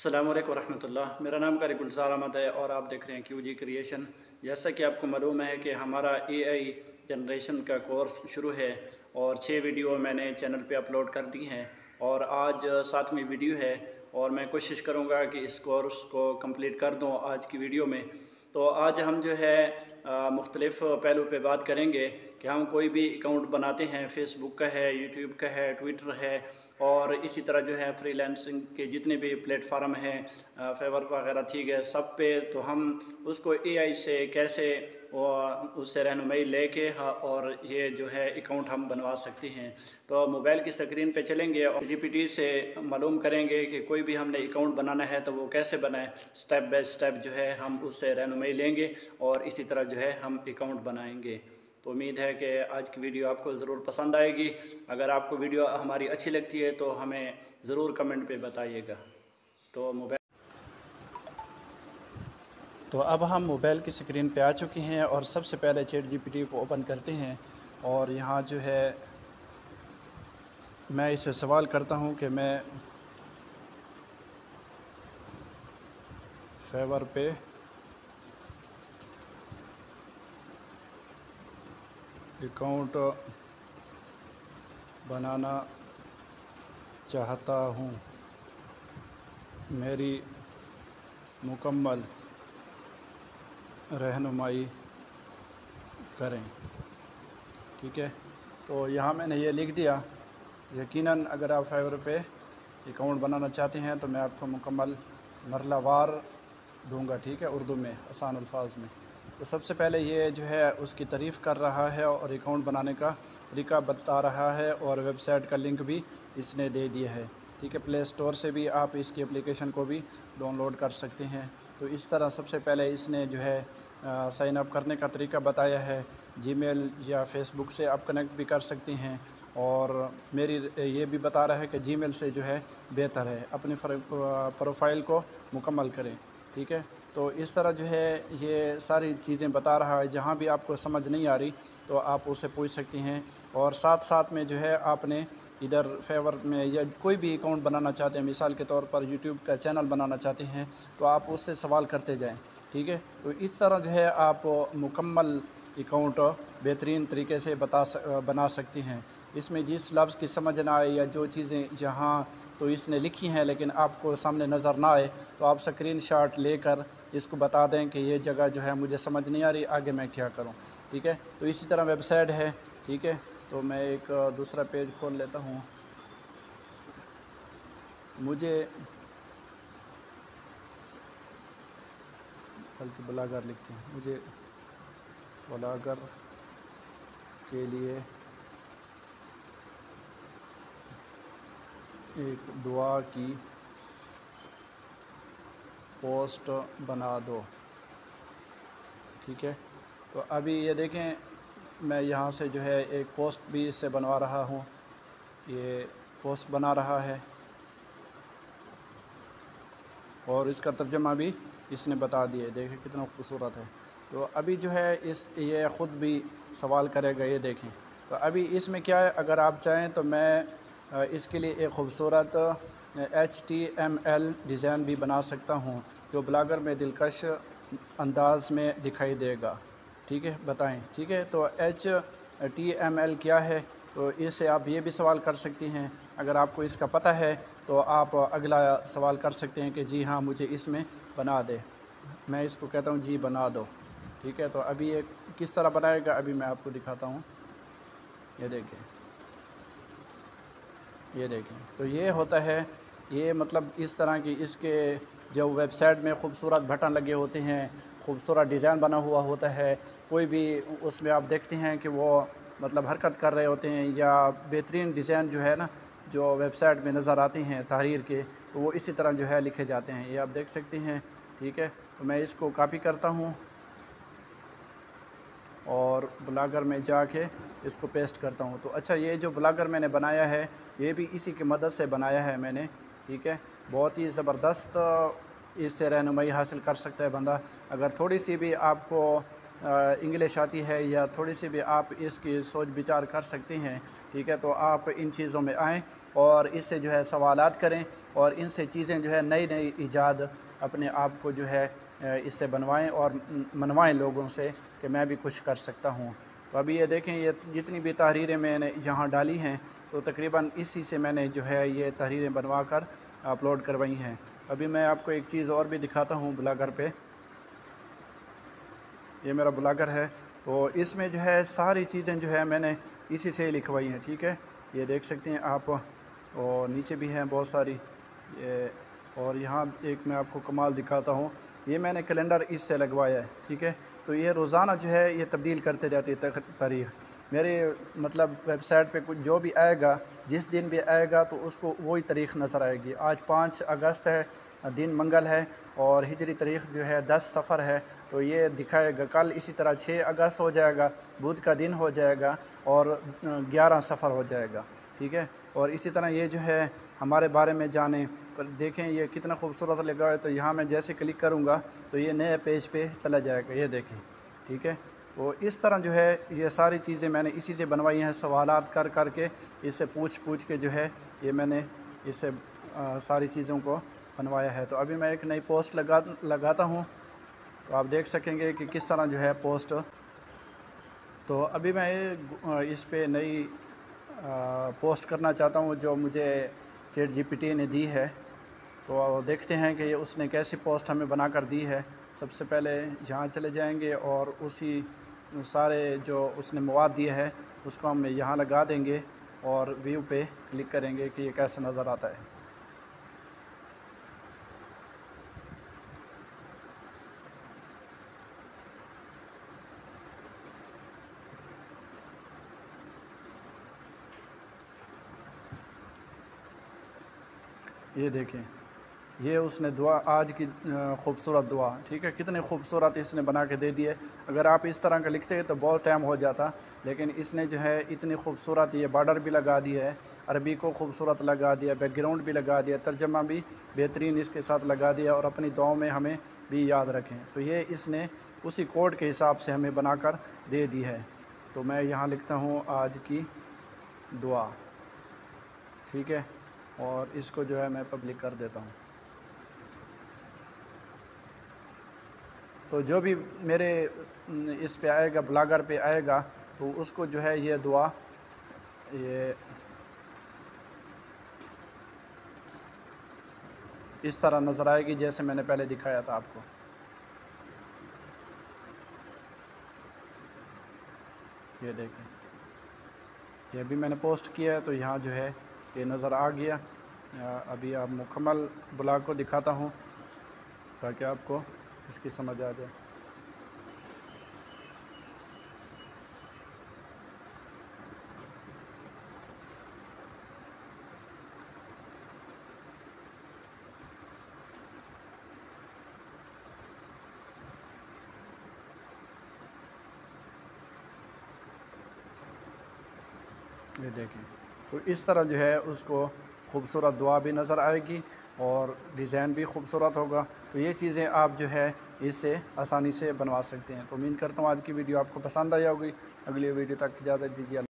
अस्सलाम वालेकुम रहमतुल्लाह। मेरा नाम कारी गुलजार अहमद है और आप देख रहे हैं क्यूजी क्रिएशन। जैसा कि आपको मालूम है कि हमारा एआई जनरेशन का कोर्स शुरू है और 6 वीडियो मैंने चैनल पे अपलोड कर दी हैं और आज 7वीं वीडियो है और मैं कोशिश करूँगा कि इस कोर्स को कंप्लीट कर दूँ आज की वीडियो में। तो आज हम जो है मुख्तलिफ़ पहलू पे बात करेंगे कि हम कोई भी अकाउंट बनाते हैं, फेसबुक का है, यूट्यूब का है, ट्विटर है और इसी तरह जो है फ्रीलांसिंग के जितने भी प्लेटफार्म हैं, फेवर वगैरह ठीक है, सब पे तो हम उसको एआई से कैसे उससे रहनुमाई लेके और ये जो है अकाउंट हम बनवा सकते हैं। तो मोबाइल की स्क्रीन पे चलेंगे और जीपीटी से मालूम करेंगे कि कोई भी हमने अकाउंट बनाना है तो वो कैसे बनाए। स्टेप बाय स्टेप जो है हम उससे रहनुमाई लेंगे और इसी तरह जो है हम अकाउंट बनाएंगे। तो उम्मीद है कि आज की वीडियो आपको ज़रूर पसंद आएगी। अगर आपको वीडियो हमारी अच्छी लगती है तो हमें ज़रूर कमेंट पे बताइएगा। तो अब हम मोबाइल की स्क्रीन पे आ चुके हैं और सबसे पहले चैट जीपीटी को ओपन करते हैं और यहाँ जो है मैं इससे सवाल करता हूँ कि मैं फेवर पे अकाउंट बनाना चाहता हूँ, मेरी मुकम्मल रहनुमाई करें। ठीक है, तो यहाँ मैंने ये लिख दिया। यकीनन अगर आप फेवर पे अकाउंट बनाना चाहते हैं तो मैं आपको मुकम्मल मरलावार दूंगा, ठीक है, उर्दू में आसान अल्फाज में। तो सबसे पहले ये जो है उसकी तारीफ़ कर रहा है और अकाउंट बनाने का तरीका बता रहा है और वेबसाइट का लिंक भी इसने दे दिया है। ठीक है, प्ले स्टोर से भी आप इसकी एप्लीकेशन को भी डाउनलोड कर सकते हैं। तो इस तरह सबसे पहले इसने जो है साइन अप करने का तरीका बताया है। जीमेल या फेसबुक से आप कनेक्ट भी कर सकते हैं और मेरी ये भी बता रहा है कि जीमेल से जो है बेहतर है, अपनी प्रोफाइल को मुकम्मल करें। ठीक है, तो इस तरह जो है ये सारी चीज़ें बता रहा है। जहाँ भी आपको समझ नहीं आ रही तो आप उससे पूछ सकते हैं और साथ साथ में जो है आपने इधर फेवर में या कोई भी अकाउंट बनाना चाहते हैं, मिसाल के तौर पर यूट्यूब का चैनल बनाना चाहते हैं तो आप उससे सवाल करते जाएं। ठीक है, तो इस तरह जो है आप मुकम्मल अकाउंट बेहतरीन तरीके से बना सकती हैं। इसमें जिस लफ्ज़ की समझ ना आए या जो चीज़ें यहाँ तो इसने लिखी हैं लेकिन आपको सामने नज़र ना आए तो आप स्क्रीनशॉट लेकर इसको बता दें कि ये जगह जो है मुझे समझ नहीं आ रही, आगे मैं क्या करूँ। ठीक है, तो इसी तरह वेबसाइट है। ठीक है, तो मैं एक दूसरा पेज खोल लेता हूँ। मुझे बल्कि ब्लॉगर लिखते हैं, मुझे ब्लॉगर के लिए एक दुआ की पोस्ट बना दो। ठीक है, तो अभी ये देखें मैं यहाँ से जो है एक पोस्ट भी इससे बनवा रहा हूँ। ये पोस्ट बना रहा है और इसका तर्जुमा भी इसने बता दिया। देखें कितना खूबसूरत है। तो अभी जो है ये ख़ुद भी सवाल करेगा, ये देखें। तो अभी इसमें क्या है, अगर आप चाहें तो मैं इसके लिए एक ख़ूबसूरत HTML डिज़ाइन भी बना सकता हूँ जो ब्लॉगर में दिलकश अंदाज़ में दिखाई देगा। ठीक है, बताएं। ठीक है, तो HTML क्या है, तो इससे आप ये भी सवाल कर सकती हैं। अगर आपको इसका पता है तो आप अगला सवाल कर सकते हैं कि जी हाँ मुझे इसमें बना दे। मैं इसको कहता हूँ जी बना दो। ठीक है, तो अभी ये किस तरह बनाएगा अभी मैं आपको दिखाता हूँ। ये देखें, ये देखें, तो ये होता है। ये मतलब इस तरह की इसके जो वेबसाइट में खूबसूरत बटन लगे होते हैं, खूबसूरत डिज़ाइन बना हुआ होता है। कोई भी उसमें आप देखते हैं कि वो मतलब हरकत कर रहे होते हैं या बेहतरीन डिज़ाइन जो है ना जो वेबसाइट में नज़र आते हैं तहरीर के, तो वो इसी तरह जो है लिखे जाते हैं। ये आप देख सकते हैं। ठीक है, तो मैं इसको कॉपी करता हूँ और ब्लॉगर में जाके इसको पेस्ट करता हूँ। तो अच्छा, ये जो ब्लॉगर मैंने बनाया है ये भी इसी की मदद से बनाया है मैंने। ठीक है, बहुत ही ज़बरदस्त इससे रहनुमाई हासिल कर सकता है बंदा। अगर थोड़ी सी भी आपको انگلش آتی ہے یا تھوڑی سی بھی آپ اس کی سوچ بچار کر سکتے ہیں، ٹھیک ہے، تو آپ ان چیزوں میں آئیں اور اس سے جو ہے سوالات کریں اور ان سے چیزیں جو ہے نئی نئی ایجاد اپنے آپ کو جو ہے اس سے بنوائیں اور منوائیں لوگوں سے کہ میں بھی کچھ کر سکتا ہوں۔ تو ابھی یہ دیکھیں، یہ جتنی بھی تحریریں میں نے یہاں ڈالی ہیں تو تقریباً اسی سے میں نے جو ہے یہ تحریریں بنوا کر اپلوڈ کروائی ہیں۔ ابھی میں آپ کو ایک چیز اور بھی دکھاتا ہوں بلاگر پہ، یہ میرا بلاگر ہے، تو اس میں جو ہے ساری چیزیں جو ہے میں نے اسی سے لکھوائی ہیں، ٹھیک ہے، یہ دیکھ سکتے ہیں آپ، اور نیچے بھی ہیں بہت ساری، اور یہاں ایک میں آپ کو کمال دکھاتا ہوں، یہ میں نے کیلنڈر اس سے لگوایا ہے، ٹھیک ہے، تو یہ روزانہ جو ہے یہ تبدیل کرتے رہتی ہے تاریخ، میرے مطلب ویب سائٹ پہ کچھ جو بھی آئے گا، جس دن بھی آئے گا تو اس کو وہی تاریخ نظر آئے گی۔ آج 5 اگست ہے، دن منگل ہے، اور ہجری تاریخ جو ہے 10 صفر ہے، تو یہ دکھائے گا کل اسی طرح 6 اگست ہو جائے گا، بدھ کا دن ہو جائے گا، اور 11 صفر ہو جائے گا، ٹھیک ہے، اور اسی طرح یہ جو ہے ہمارے بارے میں جانیں، پر دیکھیں یہ کتنا خوبصورت لگا ہے، تو یہاں میں جیسے کلک کروں گا تو یہ نئے پیج پہ چلا جائے گا، یہ دیکھیں، ٹھیک ہے، تو اس طرح جو ہے یہ ساری چیزیں میں نے اسی سے بنوائی ہیں، سوالات کر کر کے، اس سے پوچھ کے جو ہے یہ میں نے اس سے ساری چیزوں کو بنوایا ہے۔ تو ابھی میں ایک نئی پوسٹ لگاتا ہوں، تو آپ دیکھ سکیں گے کہ کس طرح جو ہے پوسٹ، تو ابھی میں اس پہ نئی پوسٹ کرنا چاہتا ہوں جو مجھے چیٹ جی پی ٹی نے دی ہے، تو دیکھتے ہیں کہ اس نے کیسی پوسٹ ہمیں بنا کر دی ہے۔ سب سے پہلے یہاں چلے جائیں گے اور اسی سارے جو اس نے مواد دیا ہے اس کو ہم یہاں لگا دیں گے اور ویو پہ کلک کریں گے کہ یہ کیسے نظر آتا ہے۔ یہ دیکھیں، یہ اس نے دعا، آج کی خوبصورت دعا، ٹھیک ہے، کتنے خوبصورت اس نے بنا کے دے دیے۔ اگر آپ اس طرح کا لکھتے تو بہت ٹائم ہو جاتا، لیکن اس نے جو ہے اتنی خوبصورت یہ بارڈر بھی لگا دیا ہے، عربی کو خوبصورت لگا دیا، بیک گراؤنڈ بھی لگا دیا، ترجمہ بھی بہترین اس کے ساتھ لگا دیا، اور اپنی دعاؤں میں ہمیں بھی یاد رکھیں۔ تو یہ اس نے اسی کوڈ کے حساب سے ہمیں بنا کر دے دی ہے۔ تو میں یہاں لکھتا ہوں آج کی دعا، ٹھیک ہے، اور اس کو جو ہے میں پبلک کر دیتا ہوں۔ تو جو بھی میرے اس پہ آئے گا، بلاگر پہ آئے گا، تو اس کو جو ہے یہ دعا یہ اس طرح نظر آئے گی جیسے میں نے پہلے دکھایا تھا آپ کو۔ یہ دیکھیں، یہ بھی میں نے پوسٹ کیا ہے، تو یہاں جو ہے یہ نظر آ گیا۔ ابھی آپ مکمل بلاگ کو دکھاتا ہوں تاکہ آپ کو اس کی سمجھ آ جائے۔ یہ دیکھیں، تو اس طرح جو ہے اس کو خوبصورت دعا بھی نظر آئے گی اور ڈیزائن بھی خوبصورت ہوگا۔ تو یہ چیزیں آپ جو ہے اس سے آسانی سے بنوا سکتے ہیں۔ تو امید کرتا ہوں آج کی ویڈیو آپ کو پسند آئی ہوگی۔ اگلی ویڈیو تک اجازت دیجیے۔